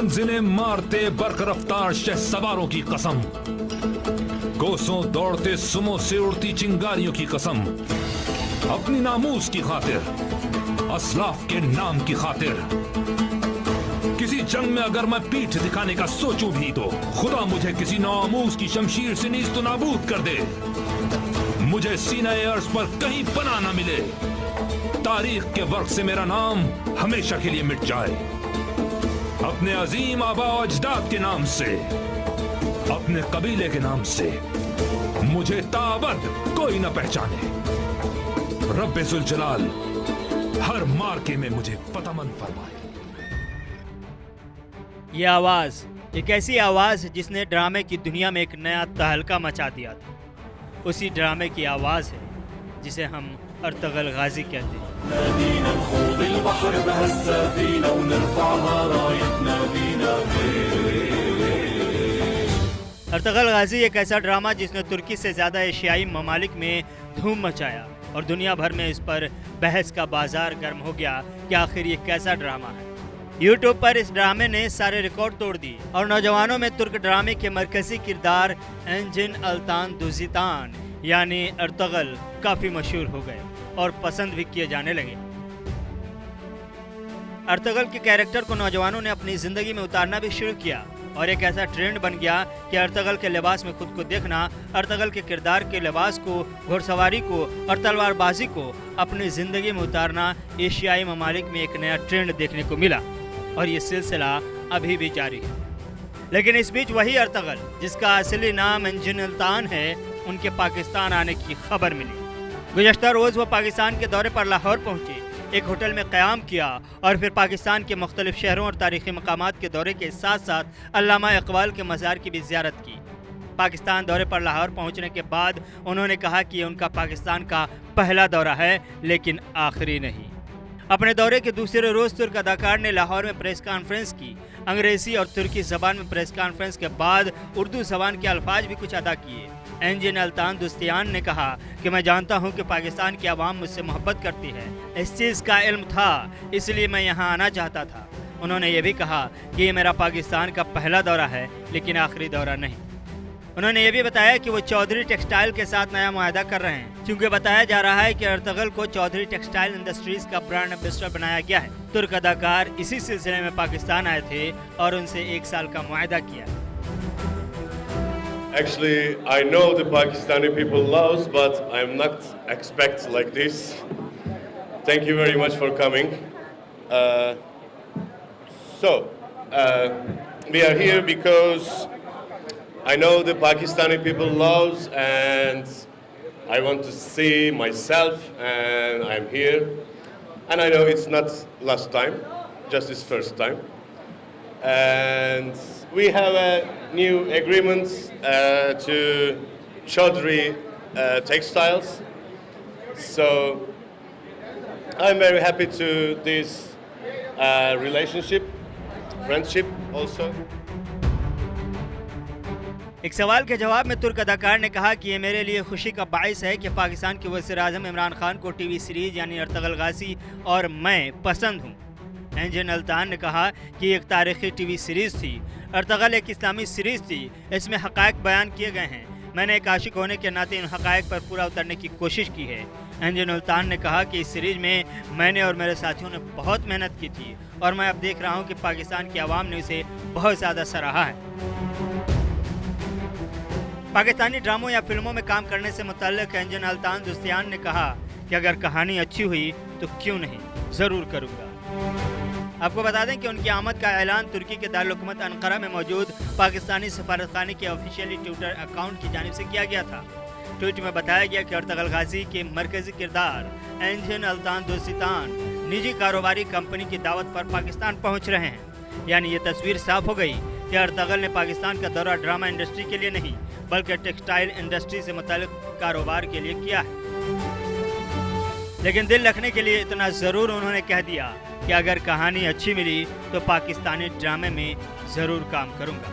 मंजिलें मारते बर्क रफ्तार शह सवारों की कसम, कोसों दौड़ते सुमो से उड़ती चिंगारियों की कसम, अपनी नामूस की खातिर, असलाफ के नाम की खातिर, किसी जंग में अगर मैं पीठ दिखाने का सोचूं भी तो खुदा मुझे किसी नामूस की शमशीर से नीस्त नाबूद कर दे, मुझे सीना-ए अर्श पर कहीं पनाह न मिले, तारीख के वर्क से मेरा नाम हमेशा के लिए मिट जाए, अपने अजीम आबा और अजदाद के नाम से, अपने कबीले के नाम से मुझे ताबद कोई न पहचाने, रब्बे जुल जलाल हर मार्के में मुझे फतहमंद फरमाए। ये आवाज़ एक ऐसी आवाज़ है जिसने ड्रामे की दुनिया में एक नया तहलका मचा दिया था। उसी ड्रामे की आवाज़ है जिसे हम अर्तगल गाजी कहते हैं। अर्तगल गाजी एक ऐसा ड्रामा जिसने तुर्की से ज़्यादा एशियाई ममालिक में धूम मचाया और दुनिया भर में इस पर बहस का बाजार गर्म हो गया कि आखिर ये कैसा ड्रामा है। यूट्यूब पर इस ड्रामे ने सारे रिकॉर्ड तोड़ दिए और नौजवानों में तुर्क ड्रामे के मरकजी किरदार एंजिन अल्तान दुजितान यानी अर्तगल काफ़ी मशहूर हो गए और पसंद भी किए जाने लगे। अर्तगल के कैरेक्टर को नौजवानों ने अपनी ज़िंदगी में उतारना भी शुरू किया और एक ऐसा ट्रेंड बन गया कि अर्तगल के लिबास में खुद को देखना, अर्तगल के किरदार के लिबास को, घुड़सवारी को और तलवारबाजी को अपनी ज़िंदगी में उतारना एशियाई ममालिक में एक नया ट्रेंड देखने को मिला और ये सिलसिला अभी भी जारी है। लेकिन इस बीच वही अर्तगल जिसका असली नाम एंजिन अल्तान है, उनके पाकिस्तान आने की खबर मिली। गुज़श्ता रोज़ वो पाकिस्तान के दौरे पर लाहौर पहुँचे, एक होटल में क़याम किया और फिर पाकिस्तान के मुख्तलिफ शहरों और तारीख़ी मकामात के दौरे के साथ साथ अल्लामा इक़बाल के मज़ार की भी ज़ियारत की। पाकिस्तान दौरे पर लाहौर पहुँचने के बाद उन्होंने कहा कि ये उनका पाकिस्तान का पहला दौरा है लेकिन आखिरी नहीं। अपने दौरे के दूसरे रोज़ तुर्क अदाकार ने लाहौर में प्रेस कॉन्फ्रेंस की। अंग्रेज़ी और तुर्की ज़बान में प्रेस कॉन्फ्रेंस के बाद उर्दू ज़बान के अल्फाज भी कुछ अदा किए। एंजिन अल्तान दुस्तियान ने कहा कि मैं जानता हूं कि पाकिस्तान की आवाम मुझसे मोहब्बत करती है, इस चीज़ का इल्म था, इसलिए मैं यहां आना चाहता था। उन्होंने ये भी कहा कि ये मेरा पाकिस्तान का पहला दौरा है लेकिन आखिरी दौरा नहीं। उन्होंने ये भी बताया कि वो चौधरी टेक्सटाइल के साथ नया मुआहदा कर रहे हैं, क्योंकि बताया जा रहा है कि अर्तगल को चौधरी टेक्सटाइल इंडस्ट्रीज का ब्रांड एम्बेसडर बनाया गया है। तुर्क अदाकार इसी सिलसिले में पाकिस्तान आए थे और उनसे 1 साल का मुआहदा किया। Actually, I know the Pakistani people loves, but I'm not expect like this. Thank you very much for coming. We are here because I know the Pakistani people loves, and I want to see myself, and I'm here. And I know it's not last time, just this first time. And we have a new agreement to Chaudhry Textiles. So I'm very happy to this relationship, friendship also. एक सवाल के जवाब में तुर्क अदाकार ने कहा कि ये मेरे लिए खुशी का बाइस है कि पाकिस्तान के वज़ीर-ए-आज़म इमरान खान को टीवी सीरीज़ यानी अर्तगल गाजी और मैं पसंद हूँ। एंजिन अल्तान ने कहा कि एक तारीख़ी टीवी सीरीज़ थी, अर्तगल एक इस्लामी सीरीज़ थी, इसमें हक़ाइक़ बयान किए गए हैं। मैंने एक आशिक होने के नाते इन हक़ाइक़ पर पूरा उतरने की कोशिश की है। एंजिन अल्तान ने कहा कि इस सीरीज़ में मैंने और मेरे साथियों ने बहुत मेहनत की थी और मैं अब देख रहा हूँ कि पाकिस्तान की आवाम ने इसे बहुत ज़्यादा सराहा है। पाकिस्तानी ड्रामों या फिल्मों में काम करने से मुतल्लिक़ एंजिन अल्तान दुस्तियान ने कहा कि अगर कहानी अच्छी हुई तो क्यों नहीं, ज़रूर करूँगा। आपको बता दें कि उनकी आमद का ऐलान तुर्की के दारुल-हुकूमत अंकारा में मौजूद पाकिस्तानी सफारतखाने के ऑफिशियली ट्विटर अकाउंट की जानिब से किया गया था। ट्वीट में बताया गया कि अर्तगल गाजी के मरकज़ी किरदार एंजिन अल्तान दुस्तियान निजी कारोबारी कंपनी की दावत पर पाकिस्तान पहुँच रहे हैं। यानी ये तस्वीर साफ हो गई कि अर्तगल ने पाकिस्तान का दौरा ड्रामा इंडस्ट्री के लिए नहीं बल्कि टेक्सटाइल इंडस्ट्री से मुताल्लिक़ कारोबार के लिए किया है। लेकिन दिल रखने के लिए इतना ज़रूर उन्होंने कह दिया कि अगर कहानी अच्छी मिली तो पाकिस्तानी ड्रामे में ज़रूर काम करूँगा।